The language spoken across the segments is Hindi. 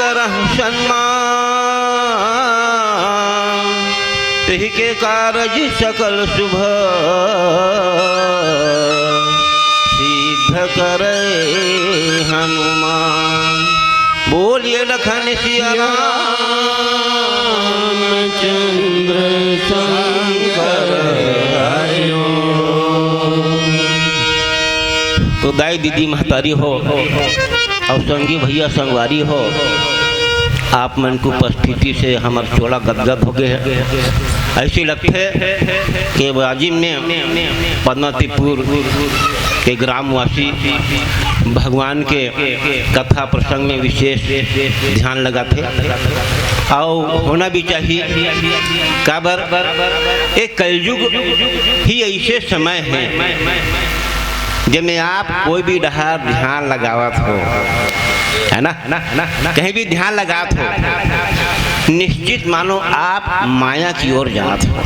करह सन्मान, तिहि के कारज सकल शुभ सिद्ध करे हनुमान। बोलिए लखन सिया रामचंद्र शंकर हरिओ। तो दाई दीदी महतारी हो और संगी भैया संगवारी हो, आप मन की उपस्थिति से हमार चोला गदगद हो गए। ऐसे लगते कि वाजिम ने पद्मावतीपुर के ग्रामवासी भगवान के कथा प्रसंग में विशेष ध्यान लगाते और होना भी चाहिए। काबर एक कलयुग ही ऐसे समय है जिसमें आप कोई भी डहार ध्यान लगावत हो, है ना, कहीं भी ध्यान लगात हो, निश्चित मानो आप माया की ओर जात हो।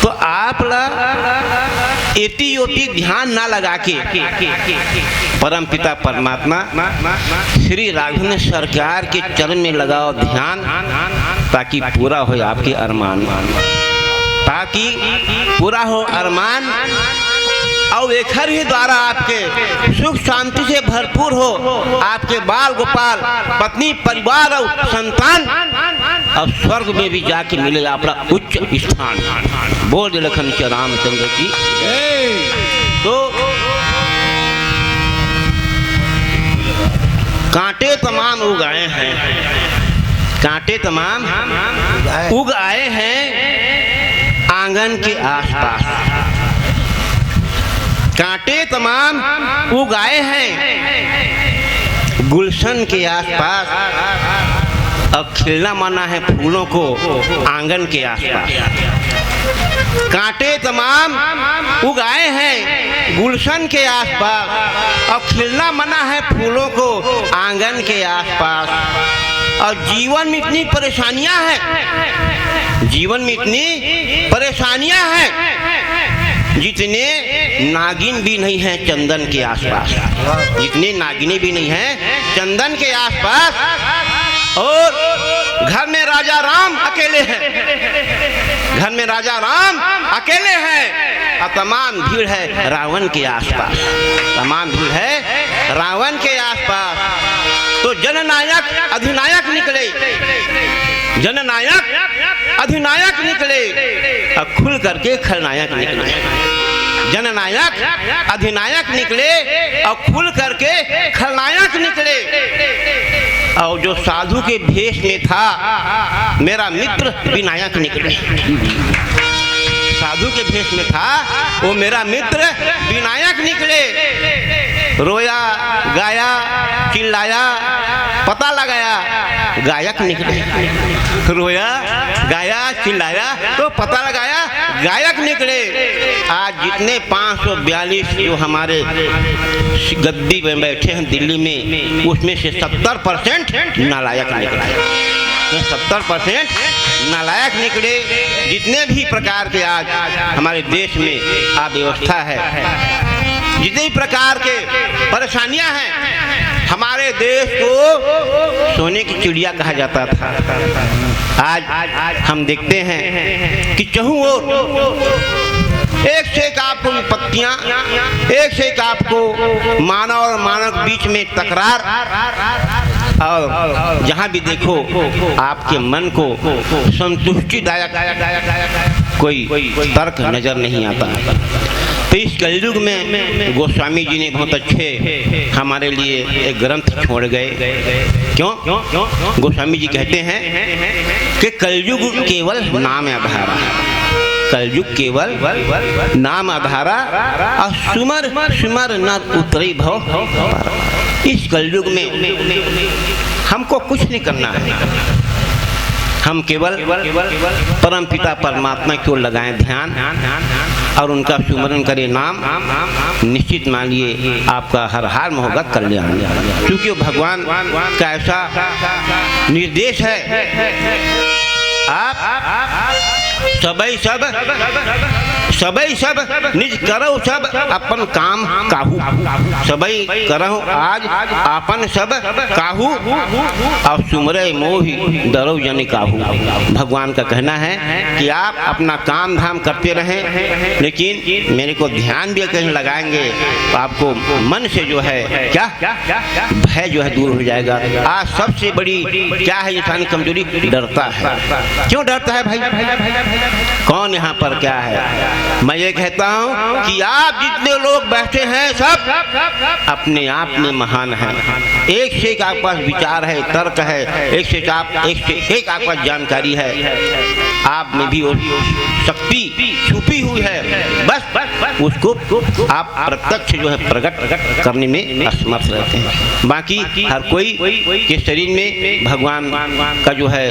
तो आप एटी ओटी ध्यान ना लगा के परम पिता परमात्मा श्री राघवेंद्र सरकार के चरण में लगाओ ध्यान, ताकि पूरा हो आपके अरमान, ताकि पूरा हो अरमान और एक ही द्वारा आपके सुख शांति से भरपूर हो, आपके बाल गोपाल पत्नी परिवार और संतान और स्वर्ग में भी जाके मिले अपना उच्च स्थान। बोल लखन के रामचंद्र की। तो कांटे तमाम उग आए हैं, कांटे तमाम उग आए हैं आंगन के आसपास, कांटे तमाम उगाए हैं गुलशन के आसपास। अब खिलना मना है फूलों को आंगन के आसपास। कांटे तमाम उगाए हैं गुलशन के आसपास, और खिलना मना है फूलों को आंगन के आसपास। और जीवन में इतनी परेशानियां हैं, जीवन में इतनी परेशानियां हैं, जितने नागिन भी नहीं हैं चंदन के आसपास, जितने नागिनें भी नहीं हैं चंदन के आसपास। और घर में राजा राम अकेले हैं, घर में राजा राम अकेले हैं, और तमाम भीड़ है रावण के आसपास, तमाम भीड़ है रावण के आसपास। तो जननायक अधिनायक निकले, जननायक अधिनायक निकले और खुल करके खलनायक निकले। जननायक अधिनायक निकले और खुल करके खलनायक निकले। और जो साधु के भेष में था मेरा मित्र विनायक निकले, साधु के भेष में था वो मेरा मित्र विनायक निकले। रोया गाया चिल्लाया पता लगाया गायक निकले, रोया गाया चिल्लाया तो पता लगाया गायक निकले। आज जितने 542 जो हमारे गद्दी में बैठे हैं दिल्ली में, उसमें से 70% नालायक निकले, 70% नालायक निकले। जितने भी प्रकार के आज हमारे देश में अव्यवस्था है, जितने भी प्रकार के परेशानियां हैं, हमारे देश को सोने की चिड़िया कहा जाता था। आज हम देखते हैं कि चहुं ओर एक से एक आपको विपत्तियां, एक से एक आपको मानव और मानव के बीच में तकरार, और जहां भी देखो आपके मन को संतुष्टिदायक कोई तर्क नजर नहीं आता। तो इस कलयुग में गोस्वामी जी ने बहुत अच्छे हमारे लिए एक ग्रंथ छोड़ गए। क्यों? गोस्वामी जी कहते हैं कि कलयुग केवल नाम आधारा, कलयुग केवल नाम आधारा, और सुमर सुमर न उतरी भव। इस कलयुग में हमको कुछ नहीं करना है, हम केवल परम पिता परमात्मा की ओर लगाएं ध्यान और उनका सुमरण करें नाम। निश्चित मानिए आपका हर हाल में होगा कल्याण, क्योंकि भगवान का ऐसा निर्देश है। आप सबई सब निज करहु सब अपन काम काहू। सबई करहु आज अपन सब काहू, और सुमरे मोहि डरौ जन काहू। भगवान का कहना है कि आप अपना काम धाम करते रहें, लेकिन मेरे को ध्यान भी कहीं लगाएंगे तो आपको मन से जो है क्या भय जो है दूर हो जाएगा। आज सबसे बड़ी क्या है इंसानी कमजोरी? डरता है। क्यों डरता है भाई? कौन यहाँ पर क्या है? मैं ये कहता हूँ कि आप जितने लोग बैठे हैं सब अपने आप में महान हैं। एक से एक आपके पास विचार है, तर्क है, एक से एक आपके पास जानकारी है। आप में भी वो शक्ति छुपी हुई है, बस उसको आप प्रत्यक्ष जो है प्रकट करने में असमर्थ रहते हैं। बाकी हर कोई के शरीर में भगवान का जो है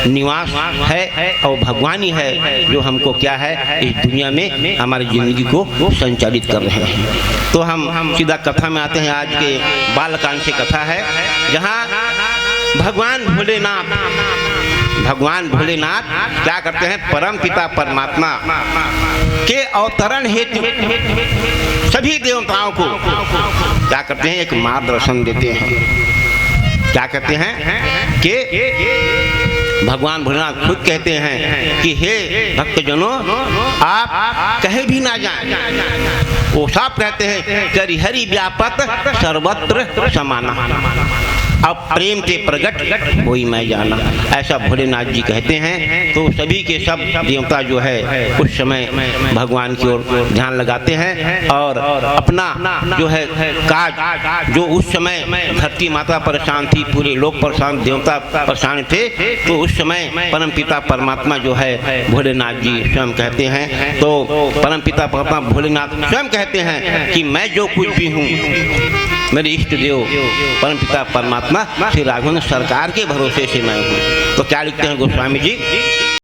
निवास है, और भगवान ही है जो हमको क्या है इस दुनिया में हमारी जिंदगी को संचालित कर रहे हैं। तो हम सीधा कथा में आते हैं। आज के बालकांड से कथा है, जहाँ भगवान भोलेनाथ क्या करते हैं? परम पिता परमात्मा के अवतरण हेतु सभी देवताओं को क्या करते हैं? एक मार्गदर्शन देते हैं। क्या कहते हैं कि भगवान भोलेनाथ खुद कहते हैं कि हे भक्तजनों, आप कहीं भी ना जाएं। वो साफ कहते हैं करि हरि व्यापत सर्वत्र समाना, अब प्रेम के प्रगट वही मैं जाना, ऐसा भोलेनाथ जी कहते हैं। तो सभी के सब देवता जो है उस समय भगवान की ओर ध्यान लगाते हैं, और अपना जो है काज, जो उस समय धरती माता परेशान थी, पूरे लोग परेशान, देवता परेशान थे, तो उस समय परम पिता परमात्मा जो है भोलेनाथ जी स्वयं कहते हैं। तो परम पिता परमात्मा भोलेनाथ स्वयं कहते हैं कि मैं जो कुछ भी हूँ, मेरे इष्ट देव परम पिता परमात्मा श्री राघवेंद्र सरकार के भरोसे से मैं हूँ। तो क्या लिखते हैं गोस्वामी जी?